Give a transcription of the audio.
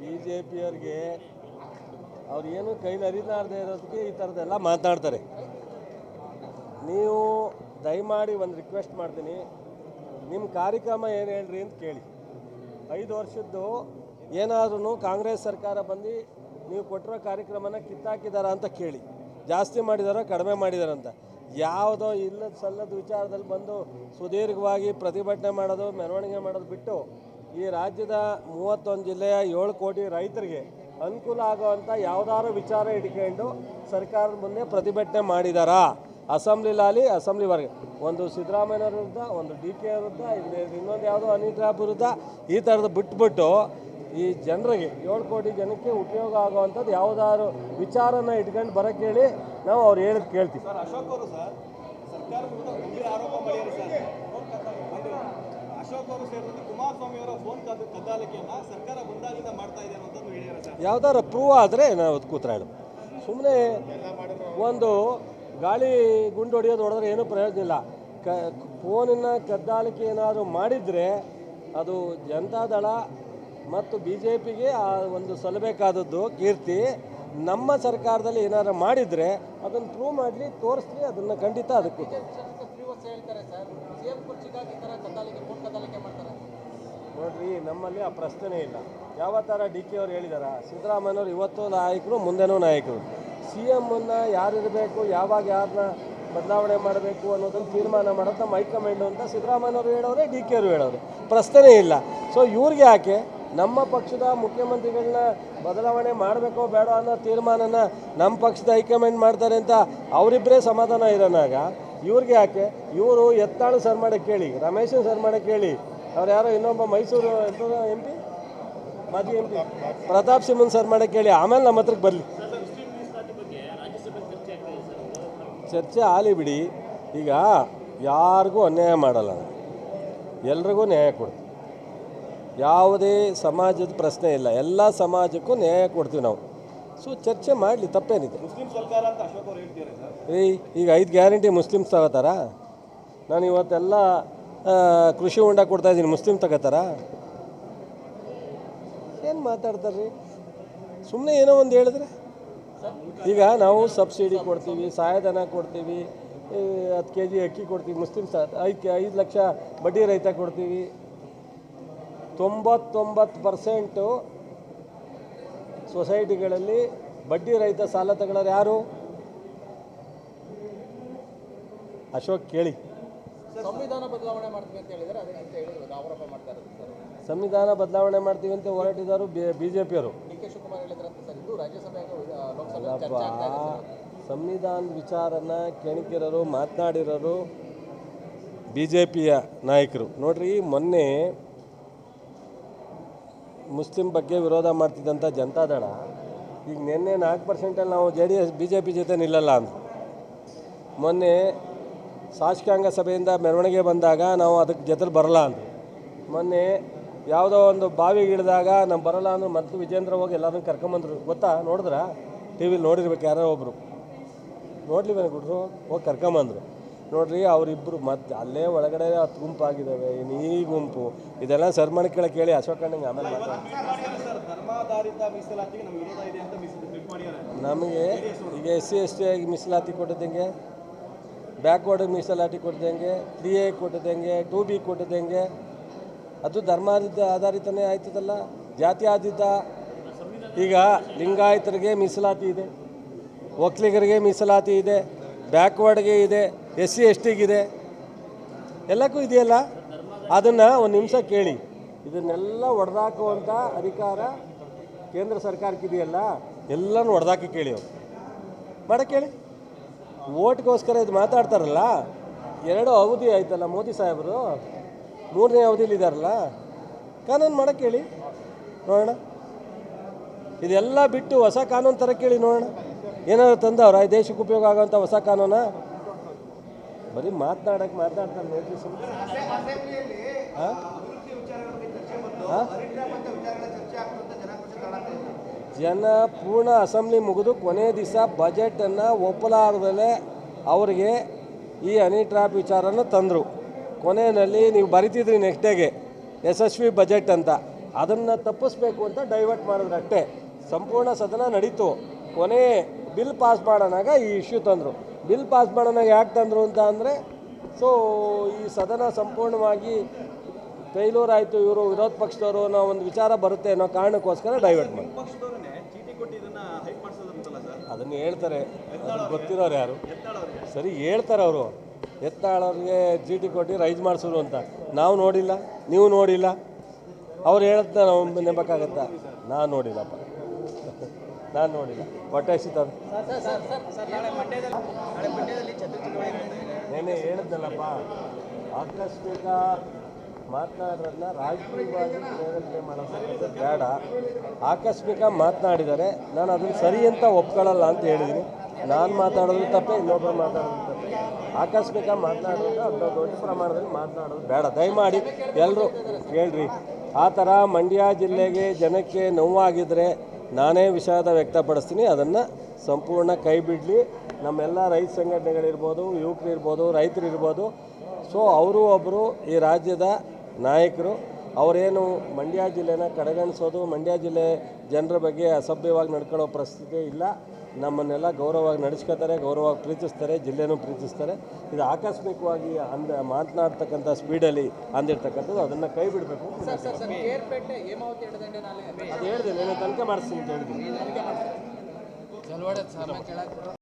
BJPಯವ್ರಿಗೆ ಅವ್ರು ಏನು ಕೈಲಿ ಅರಿಲಾರದೆ ಇರೋದಕ್ಕೆ ಈ ಥರದ್ದೆಲ್ಲ ಮಾತನಾಡ್ತಾರೆ. ನೀವು ದಯಮಾಡಿ ಒಂದು ರಿಕ್ವೆಸ್ಟ್ ಮಾಡ್ತೀನಿ, ನಿಮ್ಮ ಕಾರ್ಯಕ್ರಮ ಏನು ಹೇಳ್ರಿ ಅಂತ ಕೇಳಿ. 5 ವರ್ಷದ್ದು ಏನಾದ್ರೂ ಕಾಂಗ್ರೆಸ್ ಸರ್ಕಾರ ಬಂದು ನೀವು ಕೊಟ್ಟಿರೋ ಕಾರ್ಯಕ್ರಮನ ಕಿತ್ತಾಕಿದಾರ ಅಂತ ಕೇಳಿ. ಜಾಸ್ತಿ ಮಾಡಿದಾರೋ ಕಡಿಮೆ ಮಾಡಿದಾರಂತ. ಯಾವುದೋ ಇಲ್ಲದ ಸಲ್ಲದ ವಿಚಾರದಲ್ಲಿ ಬಂದು ಸುದೀರ್ಘವಾಗಿ ಪ್ರತಿಭಟನೆ ಮಾಡೋದು, ಮೆರವಣಿಗೆ ಮಾಡೋದು ಬಿಟ್ಟು ಈ ರಾಜ್ಯದ 31 ಜಿಲ್ಲೆಯ 7 ಕೋಟಿ ರೈತರಿಗೆ ಅನುಕೂಲ ಆಗೋವಂಥ ಯಾವುದಾದ್ರು ವಿಚಾರ ಇಟ್ಕೊಂಡು ಸರ್ಕಾರದ ಮುಂದೆ ಪ್ರತಿಭಟನೆ ಮಾಡಿದಾರಾ? ಅಸೆಂಬ್ಲಿಲಾಗಲಿ ಅಸೆಂಬ್ಲಿವರೆಗೆ ಒಂದು ಸಿದ್ದರಾಮಯ್ಯವ್ರ ವಿರುದ್ಧ, ಒಂದು DK ವಿರುದ್ಧ, ಇನ್ನೊಂದು ಯಾವುದೋ ಅನಿಲ್ ವಿರುದ್ಧ ಈ ಥರದ್ದು ಬಿಟ್ಬಿಟ್ಟು ಈ ಜನರಿಗೆ 7 ಕೋಟಿ ಜನಕ್ಕೆ ಉಪಯೋಗ ಆಗುವಂಥದ್ದು ಯಾವುದಾದ್ರು ವಿಚಾರನ ಇಟ್ಕೊಂಡು ಬರೋಕ್ಕೆ ಹೇಳಿ, ನಾವು ಅವ್ರು ಹೇಳಿದ್ ಕೇಳ್ತೀವಿ. ಅಶೋಕ್ ಅವರು ಸರ್ ಸರ್ಕಾರ ಗಂಭೀರ ಆರೋಪ ಮಾಡಿದ್ದಾರೆ ಸರ್. ಅಶೋಕ್ ಅವರು ಸೇರಿದಂತೆ ಕುಮಾರಸ್ವಾಮಿ ಅವರ ಫೋನ್ ಕದ್ದಾಲಿಕೆಯನ್ನು ಸರ್ಕಾರ ಬಂದಾಗಿಂದ ಮಾಡ್ತಾ ಇದೆ ಅಂತ ಹೇಳಿದ್ದಾರೆ ಸರ್. ಯಾವ್ದಾರು ಪ್ರೂವ್ ಆದರೆ ನಾವು ಕೂತ್ರಾಡು. ಸುಮ್ಮನೆ ಒಂದು ಗಾಳಿ ಗುಂಡು ಹೊಡೆದ್ರೆ ಏನೂ ಪ್ರಯೋಜನ ಇಲ್ಲ. ಫೋನಿನ ಕದ್ದಾಲಿಕೆ ಏನಾದರೂ ಮಾಡಿದರೆ ಅದು ಜನತಾದಳ ಮತ್ತು BJPಗೆ ಒಂದು ಸಲ್ಲಬೇಕಾದದ್ದು ಕೀರ್ತಿ. ನಮ್ಮ ಸರ್ಕಾರದಲ್ಲಿ ಏನಾದ್ರು ಮಾಡಿದರೆ ಅದನ್ನು ಪ್ರೂವ್ ಮಾಡಲಿ, ತೋರಿಸ್ಲಿ, ಅದನ್ನು ಖಂಡಿತ ಅದಕ್ಕೆ ನೋಡ್ರಿ. ನಮ್ಮಲ್ಲಿ ಆ ಪ್ರಶ್ನೆ ಇಲ್ಲ. ಯಾವ ಥರ DK ಅವ್ರು ಹೇಳಿದಾರ, ಸಿದ್ದರಾಮಯ್ಯವ್ರು ಇವತ್ತು ನಾಯಕರು, ಮುಂದೆನೂ ನಾಯಕರು. CMನ್ನು ಯಾರಿರಬೇಕು, ಯಾವಾಗ ಯಾರನ್ನ ಬದಲಾವಣೆ ಮಾಡಬೇಕು ಅನ್ನೋದನ್ನು ತೀರ್ಮಾನ ಮಾಡೋದು ನಮ್ಮ ಹೈಕಮಾಂಡು ಅಂತ ಸಿದ್ದರಾಮಯ್ಯವ್ರು ಹೇಳೋರೆ, DK ಅವರು ಹೇಳೋರೆ. ಪ್ರಶ್ನೆ ಇಲ್ಲ. ಸೊ ಇವ್ರಿಗೆ ಯಾಕೆ ನಮ್ಮ ಪಕ್ಷದ ಮುಖ್ಯಮಂತ್ರಿಗಳನ್ನ ಬದಲಾವಣೆ ಮಾಡಬೇಕೋ ಬೇಡ ಅನ್ನೋ ತೀರ್ಮಾನನ ನಮ್ಮ ಪಕ್ಷದ ಹೈಕಮಾಂಡ್ ಮಾಡ್ತಾರೆ ಅಂತ ಅವರಿಬ್ಬರೇ ಸಮಾಧಾನ ಇರೋನಾಗ ಇವ್ರಿಗೆ ಯಾಕೆ? ಇವರು ಎತ್ತಾಳು ಸರ್ ಮಾಡಕ್ಕೆ ಕೇಳಿ, ರಮೇಶನ್ ಸರ್ ಮಾಡಕ್ಕೆ ಕೇಳಿ, ಅವ್ರು ಯಾರೋ ಇನ್ನೊಬ್ಬ ಮೈಸೂರು MP ಮಾಜಿ MP ಪ್ರತಾಪ್ ಸಿಂಹನ್ ಸರ್ ಮಾಡಕ್ಕೆ ಕೇಳಿ, ಆಮೇಲೆ ನಮ್ಮ ಹತ್ರಕ್ಕೆ ಬರಲಿ. ಚರ್ಚೆ ಆಲಿ ಬಿಡಿ. ಈಗ ಯಾರಿಗೂ ಅನ್ಯಾಯ ಮಾಡಲ್ಲ, ಎಲ್ರಿಗೂ ನ್ಯಾಯ ಕೊಡ್ತೀವಿ. ಯಾವುದೇ ಸಮಾಜದ ಪ್ರಶ್ನೆ ಇಲ್ಲ, ಎಲ್ಲ ಸಮಾಜಕ್ಕೂ ನ್ಯಾಯ ಕೊಡ್ತೀವಿ ನಾವು. ಸೊ ಚರ್ಚೆ ಮಾಡಲಿ, ತಪ್ಪೇನಿದೆ. ಮುಸ್ಲಿಂ ಸರ್ಕಾರ ಅಂತ ಅಶೋಕ್ ಅವರು ಹೇಳ್ತಿದ್ದಾರೆ ಸರ್. ಈಗ 5 ಗ್ಯಾರಂಟಿ ಮುಸ್ಲಿಮ್ಸ್ ತಗೋತಾರ? ನಾನು ಇವತ್ತೆಲ್ಲ ಕೃಷಿ ಹೊಂಡ ಕೊಡ್ತಾಯಿದ್ದೀನಿ, ಮುಸ್ಲಿಮ್ ತಗೋತಾರ? ಏನು ಮಾತಾಡ್ತಾರ್ರಿ? ಸುಮ್ಮನೆ ಏನೋ ಒಂದು ಹೇಳಿದ್ರೆ. ಈಗ ನಾವು ಸಬ್ಸಿಡಿ ಕೊಡ್ತೀವಿ, ಸಹಾಯಧನ ಕೊಡ್ತೀವಿ, 10 kg ಅಕ್ಕಿ ಕೊಡ್ತೀವಿ, ಮುಸ್ಲಿಮ್ಸ್ 5 ಲಕ್ಷ ಬಡ್ಡಿ ರಹಿತ ಕೊಡ್ತೀವಿ. 99% ಸೊಸೈಟಿಗಳಲ್ಲಿ ಬಡ್ಡಿ ರಹಿತ ಸಾಲ ತಗೊಳ್ಳೋರು ಯಾರು? ಅಶೋಕ್ ಕೇಳಿ. ಸಂವಿಧಾನ ಬದಲಾವಣೆ ಮಾಡ್ತೀವಿ ಅಂತ ಹೇಳಿದರೆ ಅದಕ್ಕೆ ಆರೋಪ ಮಾಡ್ತಾ ಇರೋದು ಸರ್. ಸಂವಿಧಾನ ಬದಲಾವಣೆ ಮಾಡ್ತೀವಿ ಅಂತ ಹೊರಟಿದ್ದಾರೆ BJPಯವರು. DK ಶಿವಕುಮಾರ್ ಹೇಳಿದ್ರಂತೆ ಸರ್. ಇದು ರಾಜ್ಯಸಭೆಗೆ ಲೋಕಸಭೆ ಚರ್ಚೆ ಆಗ್ತಾ ಇದೆ ಸರ್. ಸಂವಿಧಾನದ ವಿಚಾರನ ಕೆಣಕಿರೋರು, ಮಾತನಾಡಿರೋರು BJPಯ ನಾಯಕರು. ನೋಡ್ರಿ, ಮೊನ್ನೆ ಮುಸ್ಲಿಂ ಬಗ್ಗೆ ವಿರೋಧ ಮಾಡ್ತಿದ್ದಂಥ ಜನತಾದಳ ಈಗ ನಿನ್ನೆ 4% ನಾವು BJP ಜೊತೆ ನಿಲ್ಲಲ್ಲ ಅಂತ. ಮೊನ್ನೆ ಶಾಸಕಾಂಗ ಸಭೆಯಿಂದ ಮೆರವಣಿಗೆ ಬಂದಾಗ ನಾವು ಅದಕ್ಕೆ ಜೊತೆಲಿ ಬರಲ್ಲ ಅಂತ. ಮೊನ್ನೆ ಯಾವುದೋ ಒಂದು ಬಾವಿಗೆ ಇಳಿದಾಗ ನಾವು ಬರಲ್ಲ ಅಂದ್ರೆ ಮತ್ತು ವಿಜೇಂದ್ರ ಹೋಗಿ ಎಲ್ಲರನ್ನೂ ಕರ್ಕೊಂಬಂದ್ರು. ಗೊತ್ತಾ? ನೋಡಿದ್ರ? TV ನೋಡಿರ್ಬೇಕು, ಯಾರೋ ಒಬ್ಬರು ನೋಡ್ಲಿ ಗುಡ್ರು ಹೋಗಿ ಕರ್ಕೊಂಬಂದರು. ನೋಡ್ರಿ, ಅವರಿಬ್ಬರು ಮತ್ತೆ ಅಲ್ಲೇ ಒಳಗಡೆ 10 ಗುಂಪಾಗಿದ್ದಾವೆ, ಇನ್ನು ಈ ಗುಂಪು ಇದೆಲ್ಲ ಸರ್ ಮಾಡಿ ಕೇಳಕ್ಕೆ ಹೇಳಿ. ಅಶೋಕಣ್ಣಂಗೆ ಆಮೇಲೆ ನಮಗೆ ಈಗ SC ST ಆಗಿ ಮೀಸಲಾತಿ ಕೊಟ್ಟಿದ್ದಂಗೆ, ಬ್ಯಾಕ್ವರ್ಡಿಗೆ ಮೀಸಲಾತಿ ಕೊಟ್ಟಿದ್ದಂಗೆ, 3A ಕೊಟ್ಟಿದ್ದಂಗೆ, 2B ಕೊಟ್ಟಿದ್ದಂಗೆ, ಅದು ಆಧಾರಿತನೇ ಆಯ್ತದಲ್ಲ, ಜಾತಿ ಆಧಾರಿತ. ಈಗ ಲಿಂಗಾಯತರಿಗೆ ಮೀಸಲಾತಿ ಇದೆ, ಒಕ್ಕಲಿಗರಿಗೆ ಮೀಸಲಾತಿ ಇದೆ, ಬ್ಯಾಕ್ವರ್ಡ್ಗೆ ಇದೆ, SC STಗಿದೆ, ಎಲ್ಲಕ್ಕೂ ಇದೆಯಲ್ಲ. ಅದನ್ನು ಒಂದು ನಿಮಿಷ ಕೇಳಿ. ಇದನ್ನೆಲ್ಲ ಹೊಡೆದಾಕುವಂಥ ಅಧಿಕಾರ ಕೇಂದ್ರ ಸರ್ಕಾರಕ್ಕಿದೆಯಲ್ಲ, ಎಲ್ಲನೂ ಹೊಡೆದಾಕಿ ಕೇಳಿ. ಅವರು ಮಾಡಕ್ಕೆ ಹೇಳಿ. ಓಟ್ಗೋಸ್ಕರ ಇದು ಮಾತಾಡ್ತಾರಲ್ಲ. 2 ಅವಧಿ ಆಯ್ತಲ್ಲ ಮೋದಿ ಸಾಹೇಬರು, 3ನೇ ಅವಧಿಲಿದ್ದಾರಲ್ಲ, ಕಾನೂನು ಮಾಡಕ್ಕೆ ಹೇಳಿ ನೋಡೋಣ. ಇದೆಲ್ಲ ಬಿಟ್ಟು ಹೊಸ ಕಾನೂನು ಥರ ಕೇಳಿ ನೋಡೋಣ. ಏನಾದ್ರು ತಂದವ್ರ ದೇಶಕ್ಕೆ ಉಪಯೋಗ ಆಗೋಂಥ ಹೊಸ ಕಾನೂನ? ಬರೀ ಮಾತಾಡ್ತಾರೆ ನೋಡ್ರಿ. ಜನ ಪೂರ್ಣ ಅಸೆಂಬ್ಲಿ ಮುಗಿದು ಕೊನೆ ದಿವಸ ಬಜೆಟನ್ನು ಒಪ್ಪಲಾರದಲ್ಲೇ ಅವರಿಗೆ ಈ ಹನಿ ಟ್ರ್ಯಾಪ್ ವಿಚಾರನ ತಂದರು. ಕೊನೆಯಲ್ಲಿ ನೀವು ಬರಿತಿದ್ರಿ ನೆಕ್ಸ್ಟ್ ಡೇಗೆ ಯಶಸ್ವಿ ಬಜೆಟ್ ಅಂತ. ಅದನ್ನು ತಪ್ಪಿಸ್ಬೇಕು ಅಂತ ಡೈವರ್ಟ್ ಮಾಡಿದ್ರು ಅಷ್ಟೇ. ಸಂಪೂರ್ಣ ಸದನ ನಡೀತು. ಕೊನೆ ಬಿಲ್ ಪಾಸ್ ಮಾಡೋಣಾಗ ಈ ಇಶ್ಯೂ ತಂದರು. ಬಿಲ್ ಪಾಸ್ ಮಾಡೋಣಾಗ ಯಾಕೆ ತಂದರು ಅಂತ ಅಂದರೆ, ಸೊ ಈ ಸದನ ಸಂಪೂರ್ಣವಾಗಿ ಫೇಲ್ಯೂರ್ ಆಯಿತು, ಇವರು ವಿರೋಧ ಪಕ್ಷದವರು ಅನ್ನೋ ಒಂದು ವಿಚಾರ ಬರುತ್ತೆ ಅನ್ನೋ ಕಾರಣಕ್ಕೋಸ್ಕರ ಡೈವರ್ಟ್ ಮಾಡಿ. ಪಕ್ಷದವರನ್ನೇ ಚೀಟಿ ಕೊಟ್ಟು ಇದನ್ನ ಹೈಪ್ ಮಾಡಿಸೋದಂತಲ್ಲ ಸರ್. ಅದನ್ನು ಹೇಳ್ತಾರೆ, ಅದನ್ನು ಗೊತ್ತಿರೋರು ಯಾರು? ಎತ್ತಾಳವ್ರಿಗೆ ಸರಿ ಹೇಳ್ತಾರೆ ಅವರು. ಎತ್ತಾಳವ್ರಿಗೆ ಚೀಟಿ ಕೊಟ್ಟು ರೈಸ್ ಮಾಡಿಸೋರು ಅಂತ ನಾವು ನೋಡಿಲ್ಲ, ನೀವು ನೋಡಿಲ್ಲ. ಅವ್ರು ಹೇಳತ್ತ ನಾವು ನೆನಬೇಕಾಗತ್ತಾ? ನಾನು ನೋಡಿಲ್ಲಪ್ಪ, ನಾನು ನೋಡಿಲ್ಲ. ಹೊಟ್ಟೆ ಹಸಿತದ ನೆನೆ ಹೇಳಿದ್ನಲ್ಲಪ್ಪ, ಆಕಸ್ಮಿಕ ಮಾತನಾಡೋದನ್ನ ರಾಜಕೀಯವಾಗಿ ಪ್ರೇರೇಪಣೆ ಮಾಡೋದು ಬೇಡ. ಆಕಸ್ಮಿಕ ಮಾತನಾಡಿದರೆ ನಾನು ಅದನ್ನು ಸರಿ ಅಂತ ಒಪ್ಕೊಳ್ಳಲ್ಲ ಅಂತ ಹೇಳಿದ್ದೀನಿ. ನಾನು ಮಾತಾಡೋದು ತಪ್ಪೇ, ಇನ್ನೊಬ್ಬರು ಮಾತಾಡೋದು ತಪ್ಪೇ. ಆಕಸ್ಮಿಕ ಮಾತನಾಡೋದು ಅದನ್ನ ದೊಡ್ಡ ಪ್ರಮಾಣದಲ್ಲಿ ಮಾತನಾಡೋದು ಬೇಡ. ದಯಮಾಡಿ ಎಲ್ಲರೂ ಕೇಳ್ರಿ. ಆ ಥರ ಮಂಡ್ಯ ಜಿಲ್ಲೆಗೆ ಜನಕ್ಕೆ ನೋವಾಗಿದ್ದರೆ ನಾನೇ ವಿಷಾದ ವ್ಯಕ್ತಪಡಿಸ್ತೀನಿ. ಅದನ್ನು ಸಂಪೂರ್ಣ ಕೈ ಬಿಡಲಿ. ನಮ್ಮೆಲ್ಲ ರೈತ ಸಂಘಟನೆಗಳಿರ್ಬೋದು, ಯುವಕರಿರ್ಬೋದು, ರೈತರಿರ್ಬೋದು. ಸೊ ಅವರು ಒಬ್ಬರು ಈ ರಾಜ್ಯದ ನಾಯಕರು. ಅವರೇನು ಮಂಡ್ಯ ಜಿಲ್ಲೆನ ಕಡೆಗಣಿಸೋದು, ಮಂಡ್ಯ ಜಿಲ್ಲೆ ಜನರ ಬಗ್ಗೆ ಅಸಭ್ಯವಾಗಿ ನಡ್ಕೊಳ್ಳೋ ಪರಿಸ್ಥಿತಿ ಇಲ್ಲ. ನಮ್ಮನ್ನೆಲ್ಲ ಗೌರವವಾಗಿ ನಡೆಸ್ಕೊತಾರೆ, ಗೌರವವಾಗಿ ಪ್ರೀತಿಸ್ತಾರೆ, ಜಿಲ್ಲೆನೂ ಪ್ರೀತಿಸ್ತಾರೆ. ಇದು ಆಕಸ್ಮಿಕವಾಗಿ ಮಾತನಾಡ್ತಕ್ಕಂಥ ಸ್ಪೀಡಲ್ಲಿ ಅಂದಿರ್ತಕ್ಕಂಥದ್ದು, ಅದನ್ನು ಕೈ ಬಿಡಬೇಕು. ಕೇರ್ಪೇಟೆ ಹೇಮಾವತಿ ಎಡದಂಡೆ ನಾಲೆ ಅದು ಹೇಳಿದೆ, ನಾನು ತನಿಖೆ ಮಾಡಿಸ್ತೀನಿ ಅಂತ ಹೇಳಿದ್ದೀನಿ. ಚಲವಾಡ